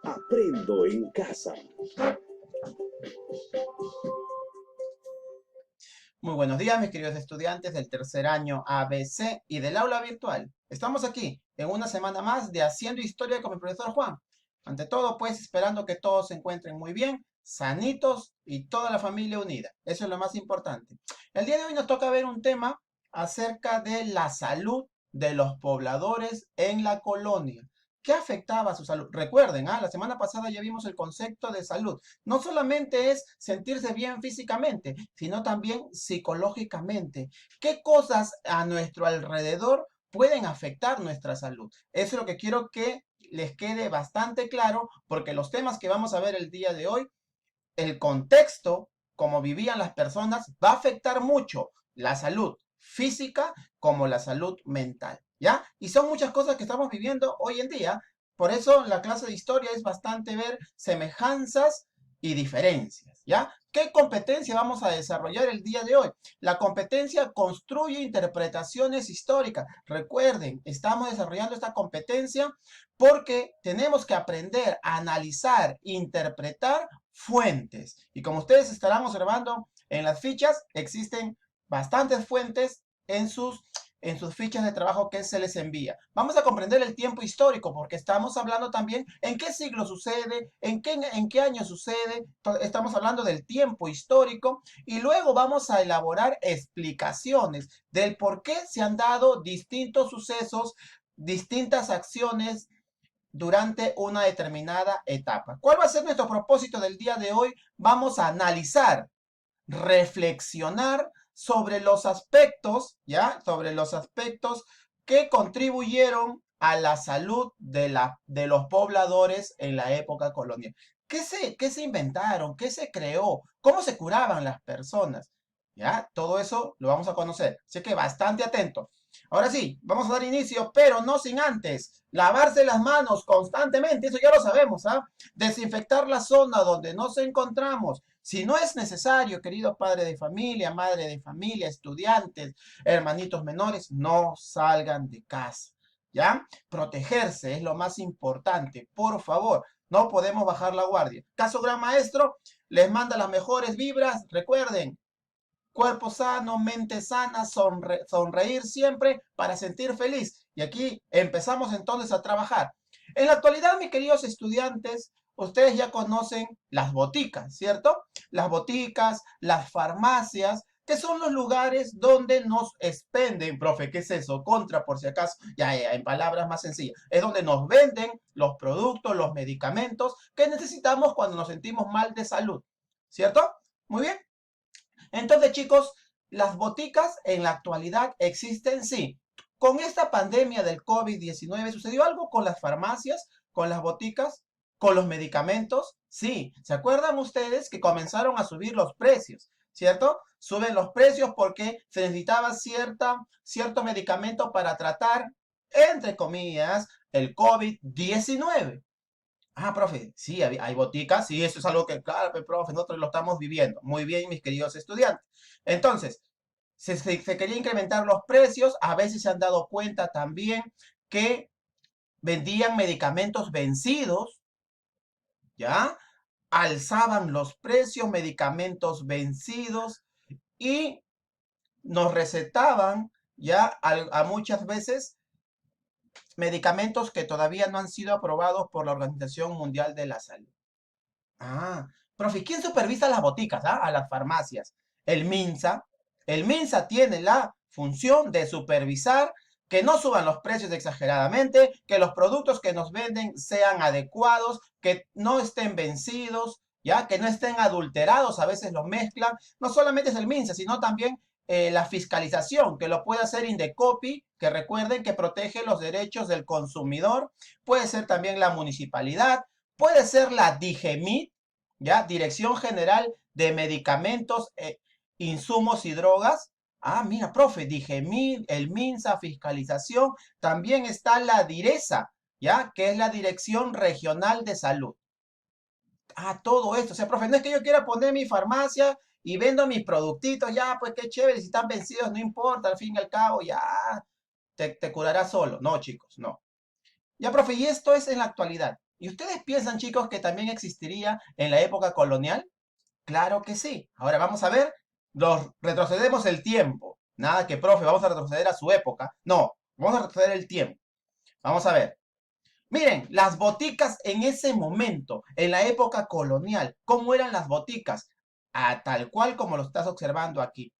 Aprendo en casa. Muy buenos días, mis queridos estudiantes del tercer año ABC y del aula virtual. Estamos aquí en una semana más de Haciendo Historia con mi profesor Juan. Ante todo, pues, esperando que todos se encuentren muy bien, sanitos y toda la familia unida. Eso es lo más importante. El día de hoy nos toca ver un tema acerca de la salud de los pobladores en la colonia. ¿Qué afectaba a su salud? Recuerden, la semana pasada ya vimos el concepto de salud. No solamente es sentirse bien físicamente, sino también psicológicamente. ¿Qué cosas a nuestro alrededor pueden afectar nuestra salud? Eso es lo que quiero que les quede bastante claro, porque los temas que vamos a ver el día de hoy, el contexto, como vivían las personas, va a afectar mucho la salud física como la salud mental, ¿ya? Y son muchas cosas que estamos viviendo hoy en día. Por eso la clase de historia es bastante ver semejanzas y diferencias, ¿ya? ¿Qué competencia vamos a desarrollar el día de hoy? La competencia construye interpretaciones históricas. Recuerden, estamos desarrollando esta competencia porque tenemos que aprender a analizar, interpretar fuentes. Y como ustedes estarán observando en las fichas, existen bastantes fuentes en sus fichas de trabajo que se les envía. Vamos a comprender el tiempo histórico porque estamos hablando también en qué siglo sucede, en qué año sucede. Estamos hablando del tiempo histórico y luego vamos a elaborar explicaciones del por qué se han dado distintos sucesos, distintas acciones durante una determinada etapa. ¿Cuál va a ser nuestro propósito del día de hoy? Vamos a analizar, reflexionar sobre los aspectos, ¿ya? Sobre los aspectos que contribuyeron a la salud de los pobladores en la época colonial. ¿Qué se inventaron? ¿Qué se creó? ¿Cómo se curaban las personas? ¿Ya? Todo eso lo vamos a conocer. Así que bastante atentos. Ahora sí, vamos a dar inicio, pero no sin antes lavarse las manos constantemente, eso ya lo sabemos, ¿ah? Desinfectar la zona donde nos encontramos. Si no es necesario, querido padre de familia, madre de familia, estudiantes, hermanitos menores, no salgan de casa, ¿ya? Protegerse es lo más importante, por favor. No podemos bajar la guardia. Caso gran maestro, les manda las mejores vibras. Recuerden, cuerpo sano, mente sana, sonreír siempre para sentir feliz. Y aquí empezamos entonces a trabajar. En la actualidad, mis queridos estudiantes, ustedes ya conocen las boticas, ¿cierto? Las boticas, las farmacias, que son los lugares donde nos expenden, profe, ¿qué es eso? Contra, por si acaso, ya, en palabras más sencillas, es donde nos venden los productos, los medicamentos que necesitamos cuando nos sentimos mal de salud, ¿cierto? Muy bien. Entonces, chicos, las boticas en la actualidad existen, sí. Con esta pandemia del COVID-19, ¿sucedió algo con las farmacias, con las boticas, con los medicamentos? Sí. ¿Se acuerdan ustedes que comenzaron a subir los precios? ¿Cierto? Suben los precios porque se necesitaba cierto medicamento para tratar, entre comillas, el COVID-19. Profe, sí, hay boticas, sí, eso es algo que, claro, profe, nosotros lo estamos viviendo. Muy bien, mis queridos estudiantes. Entonces, se quería incrementar los precios, a veces se han dado cuenta también que vendían medicamentos vencidos, ¿ya? Alzaban los precios, medicamentos vencidos y nos recetaban ya a muchas veces medicamentos que todavía no han sido aprobados por la Organización Mundial de la Salud. Ah, profe, ¿quién supervisa las boticas, a las farmacias? El MINSA. El MINSA tiene la función de supervisar que no suban los precios exageradamente, que los productos que nos venden sean adecuados, que no estén vencidos, ya que no estén adulterados, a veces los mezclan. No solamente es el MINSA, sino también la fiscalización, que lo puede hacer Indecopi, que recuerden que protege los derechos del consumidor. Puede ser también la municipalidad, puede ser la DIGEMIT, ¿ya? Dirección General de Medicamentos, Insumos y Drogas. Mira, profe, DIGEMIT, el MINSA, fiscalización. También está la DIRESA, ¿ya? Que es la Dirección Regional de Salud. Todo esto. O sea, profe, no es que yo quiera poner mi farmacia y vendo mis productitos, ya, pues qué chévere, si están vencidos, no importa, al fin y al cabo, ya. te curará solo. No, chicos, no. Ya, profe, y esto es en la actualidad. ¿Y ustedes piensan, chicos, que también existiría en la época colonial? Claro que sí. Ahora vamos a ver, retrocedemos el tiempo. Nada que, profe, vamos a retroceder a su época. No, vamos a retroceder el tiempo. Vamos a ver. Miren, las boticas en ese momento, en la época colonial, ¿cómo eran las boticas? Tal cual como lo estás observando aquí.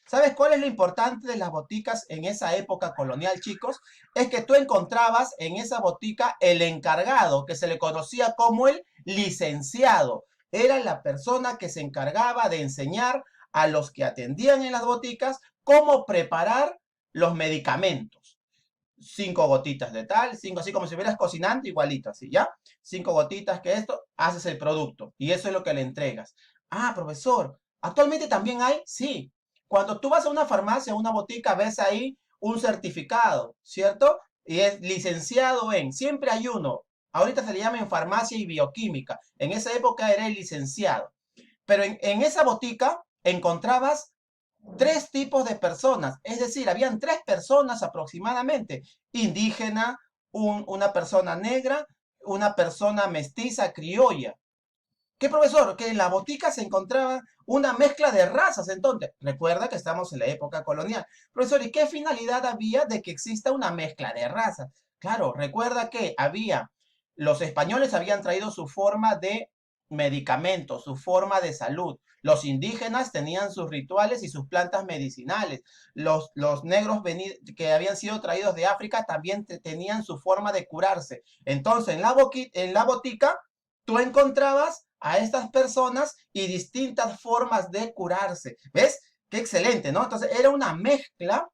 ¿Sabes cuál es lo importante de las boticas en esa época colonial, chicos? Es que tú encontrabas en esa botica el encargado, que se le conocía como el licenciado. Era la persona que se encargaba de enseñar a los que atendían en las boticas cómo preparar los medicamentos. 5 gotitas de tal, 5, así como si estuvieras cocinando, igualito, así, ¿ya? 5 gotitas que esto, haces el producto y eso es lo que le entregas. Ah, profesor, actualmente también hay, sí. Cuando tú vas a una farmacia, a una botica, ves ahí un certificado, ¿cierto? Y es licenciado en, siempre hay uno. Ahorita se le llama en farmacia y bioquímica. En esa época era el licenciado. Pero en esa botica encontrabas 3 tipos de personas, es decir, habían 3 personas aproximadamente, indígena, una persona negra, una persona mestiza criolla. ¿Qué, profesor? Que en la botica se encontraba una mezcla de razas, entonces. Recuerda que estamos en la época colonial. Profesor, ¿y qué finalidad había de que exista una mezcla de razas? Claro, recuerda que los españoles habían traído su forma de medicamentos, su forma de salud. Los indígenas tenían sus rituales y sus plantas medicinales. Los negros que habían sido traídos de África también tenían su forma de curarse. Entonces, en la botica, tú encontrabas a estas personas y distintas formas de curarse. ¿Ves? Qué excelente, ¿no? Entonces era una mezcla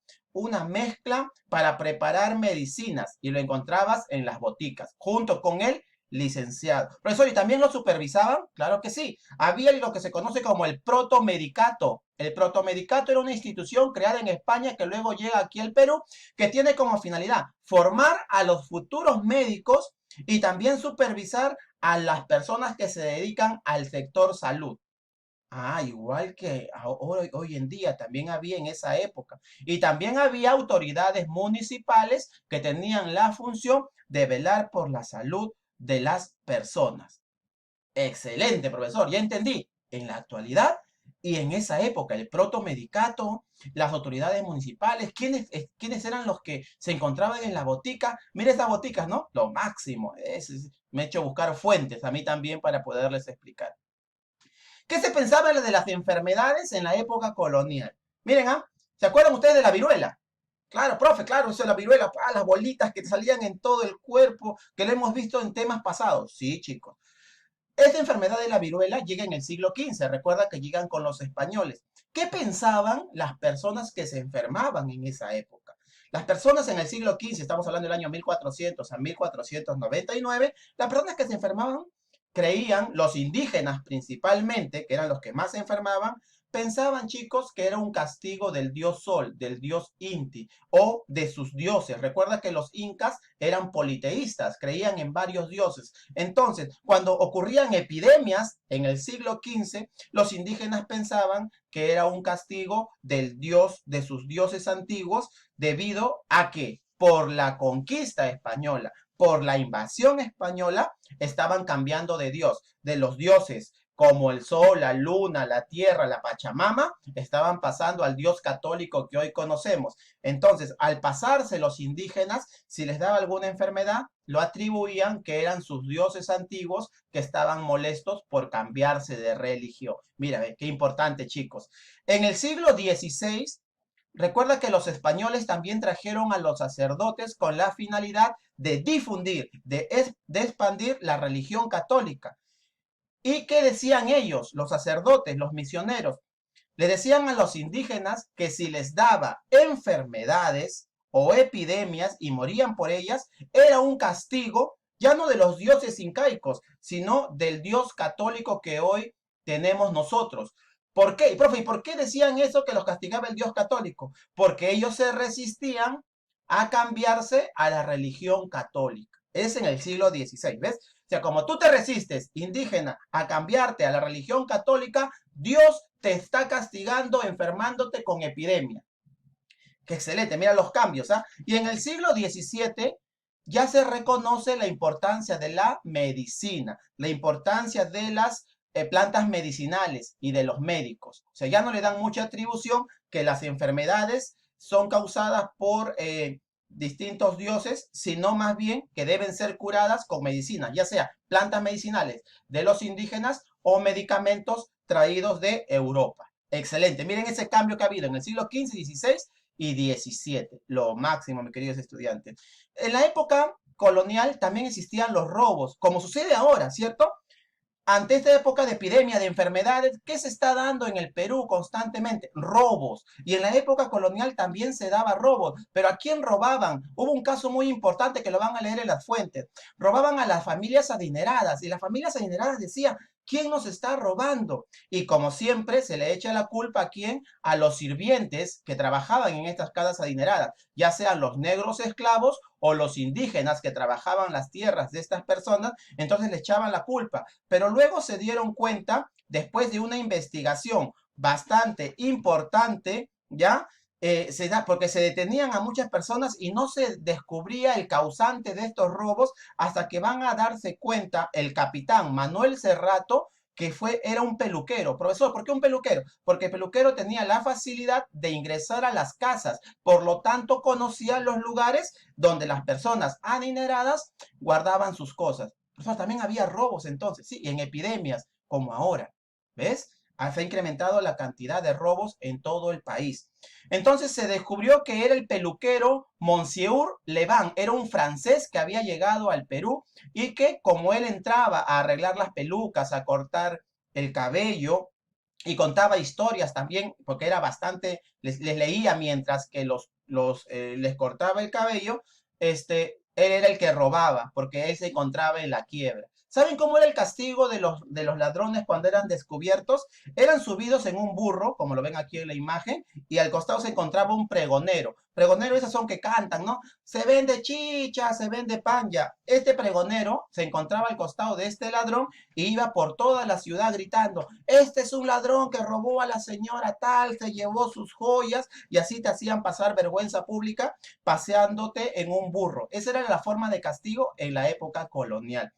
para preparar medicinas y lo encontrabas en las boticas, junto con el licenciado. Profesor, ¿y también lo supervisaban? Claro que sí. Había lo que se conoce como el protomedicato. El protomedicato era una institución creada en España que luego llega aquí al Perú, que tiene como finalidad formar a los futuros médicos y también supervisar a las personas que se dedican al sector salud. Ah, igual que hoy en día también había en esa época. Y también había autoridades municipales que tenían la función de velar por la salud de las personas. Excelente, profesor, ya entendí. En la actualidad y en esa época, el protomedicato, las autoridades municipales, ¿quiénes eran los que se encontraban en la botica? Mira estas boticas, ¿no? Lo máximo. Me he hecho buscar fuentes a mí también para poderles explicar. ¿Qué se pensaba de las enfermedades en la época colonial? Miren, ¿ah? ¿Se acuerdan ustedes de la viruela? Claro, profe, claro, eso es la viruela, las bolitas que te salían en todo el cuerpo, que lo hemos visto en temas pasados. Sí, chicos. Esta enfermedad de la viruela llega en el siglo XV, recuerda que llegan con los españoles. ¿Qué pensaban las personas que se enfermaban en esa época? Las personas en el siglo XV, estamos hablando del año 1400 a 1499, las personas que se enfermaban creían, los indígenas principalmente, que eran los que más se enfermaban, pensaban, chicos, que era un castigo del dios Sol, del dios Inti o de sus dioses. Recuerda que los incas eran politeístas, creían en varios dioses. Entonces, cuando ocurrían epidemias en el siglo XV, los indígenas pensaban que era un castigo del dios, de sus dioses antiguos, debido a que por la conquista española, por la invasión española, estaban cambiando de dios, de los dioses como el sol, la luna, la tierra, la Pachamama, estaban pasando al dios católico que hoy conocemos. Entonces, al pasarse los indígenas, si les daba alguna enfermedad, lo atribuían que eran sus dioses antiguos que estaban molestos por cambiarse de religión. Mira, qué importante, chicos. En el siglo XVI, recuerda que los españoles también trajeron a los sacerdotes con la finalidad de difundir, de expandir la religión católica. ¿Y qué decían ellos, los sacerdotes, los misioneros? Le decían a los indígenas que si les daba enfermedades o epidemias y morían por ellas, era un castigo ya no de los dioses incaicos, sino del Dios católico que hoy tenemos nosotros. ¿Por qué? Profe, ¿y por qué decían eso que los castigaba el Dios católico? Porque ellos se resistían a cambiarse a la religión católica. Es en el siglo XVI, ¿ves? O sea, como tú te resistes, indígena, a cambiarte a la religión católica, Dios te está castigando, enfermándote con epidemia. Qué excelente, mira los cambios, ¿ah? Y en el siglo XVII ya se reconoce la importancia de la medicina, la importancia de las plantas medicinales y de los médicos. O sea, ya no le dan mucha atribución que las enfermedades son causadas por distintos dioses, sino más bien que deben ser curadas con medicina, ya sea plantas medicinales de los indígenas o medicamentos traídos de Europa. Excelente. Miren ese cambio que ha habido en el siglo XV, XVI y XVII. Lo máximo, mis queridos estudiantes. En la época colonial también existían los robos, como sucede ahora, ¿cierto? Ante esta época de epidemia, de enfermedades, ¿qué se está dando en el Perú constantemente? Robos. Y en la época colonial también se daba robos. ¿Pero a quién robaban? Hubo un caso muy importante que lo van a leer en las fuentes. Robaban a las familias adineradas y las familias adineradas decían, ¿quién nos está robando? Y como siempre se le echa la culpa a quién? A los sirvientes que trabajaban en estas casas adineradas, ya sean los negros esclavos o los indígenas que trabajaban las tierras de estas personas, entonces le echaban la culpa. Pero luego se dieron cuenta, después de una investigación bastante importante, ¿ya? Porque se detenían a muchas personas y no se descubría el causante de estos robos hasta que van a darse cuenta el capitán Manuel Cerrato, que era un peluquero. Profesor, ¿por qué un peluquero? Porque el peluquero tenía la facilidad de ingresar a las casas, por lo tanto conocía los lugares donde las personas adineradas guardaban sus cosas. Profesor, también había robos entonces, sí, y en epidemias como ahora. ¿Ves? Se ha incrementado la cantidad de robos en todo el país. Entonces se descubrió que era el peluquero Monsieur Levan, era un francés que había llegado al Perú y que como él entraba a arreglar las pelucas, a cortar el cabello y contaba historias también, porque era bastante, les leía mientras que les cortaba el cabello, él era el que robaba, porque él se encontraba en la quiebra. ¿Saben cómo era el castigo de los ladrones cuando eran descubiertos? Eran subidos en un burro, como lo ven aquí en la imagen, y al costado se encontraba un pregonero. Pregonero, esos son que cantan, ¿no? Se vende chicha, se vende pan, ya. Este pregonero se encontraba al costado de este ladrón y iba por toda la ciudad gritando, este es un ladrón que robó a la señora tal, se llevó sus joyas, y así te hacían pasar vergüenza pública paseándote en un burro. Esa era la forma de castigo en la época colonial.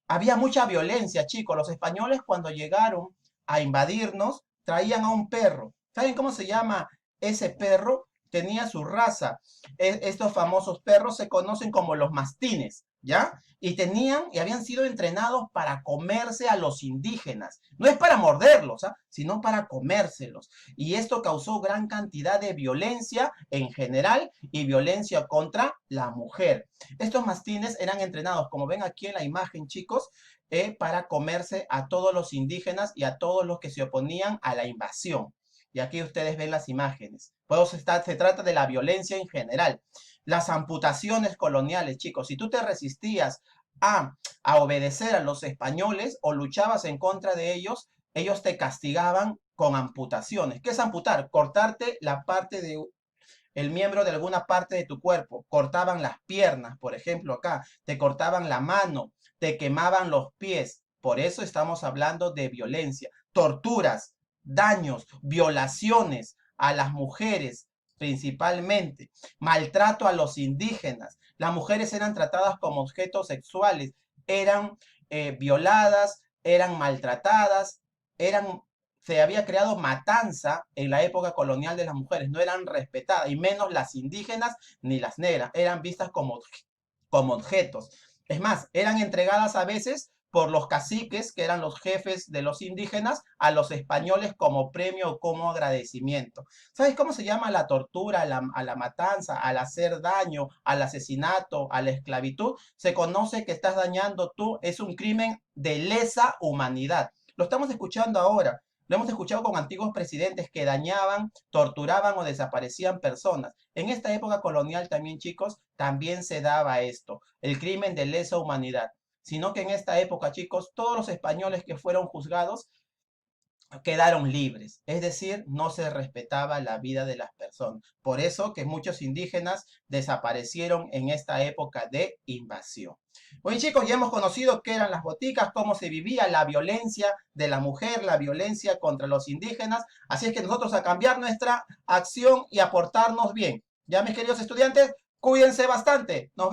Había mucha violencia, chicos. Los españoles cuando llegaron a invadirnos traían a un perro. ¿Saben cómo se llama ese perro? Tenía su raza. Estos famosos perros se conocen como los mastines, ¿ya? Y habían sido entrenados para comerse a los indígenas. No es para morderlos, ¿ah? Sino para comérselos. Y esto causó gran cantidad de violencia en general y violencia contra la mujer. Estos mastines eran entrenados, como ven aquí en la imagen, chicos, para comerse a todos los indígenas y a todos los que se oponían a la invasión. Y aquí ustedes ven las imágenes. Pues se trata de la violencia en general. Las amputaciones coloniales, chicos. Si tú te resistías a obedecer a los españoles o luchabas en contra de ellos, ellos te castigaban con amputaciones. ¿Qué es amputar? Cortarte la parte de el miembro de alguna parte de tu cuerpo. Cortaban las piernas, por ejemplo, acá. Te cortaban la mano, te quemaban los pies. Por eso estamos hablando de violencia. Torturas, daños, violaciones a las mujeres, principalmente. Maltrato a los indígenas. Las mujeres eran tratadas como objetos sexuales. Eran violadas, eran maltratadas, se había creado matanza en la época colonial de las mujeres, no eran respetadas, y menos las indígenas ni las negras, eran vistas como objetos. Es más, eran entregadas a veces por los caciques, que eran los jefes de los indígenas, a los españoles como premio o como agradecimiento. ¿Sabes cómo se llama la tortura, a la matanza, al hacer daño, al asesinato, a la esclavitud? Se conoce que estás dañando tú, es un crimen de lesa humanidad. Lo estamos escuchando ahora. Lo hemos escuchado con antiguos presidentes que dañaban, torturaban o desaparecían personas. En esta época colonial también, chicos, también se daba esto, el crimen de lesa humanidad. Sino que en esta época, chicos, todos los españoles que fueron juzgados quedaron libres, es decir, no se respetaba la vida de las personas. Por eso que muchos indígenas desaparecieron en esta época de invasión. Bueno, chicos, ya hemos conocido qué eran las boticas, cómo se vivía la violencia de la mujer, la violencia contra los indígenas. Así es que nosotros a cambiar nuestra acción y a portarnos bien. Ya, mis queridos estudiantes, cuídense bastante. Nos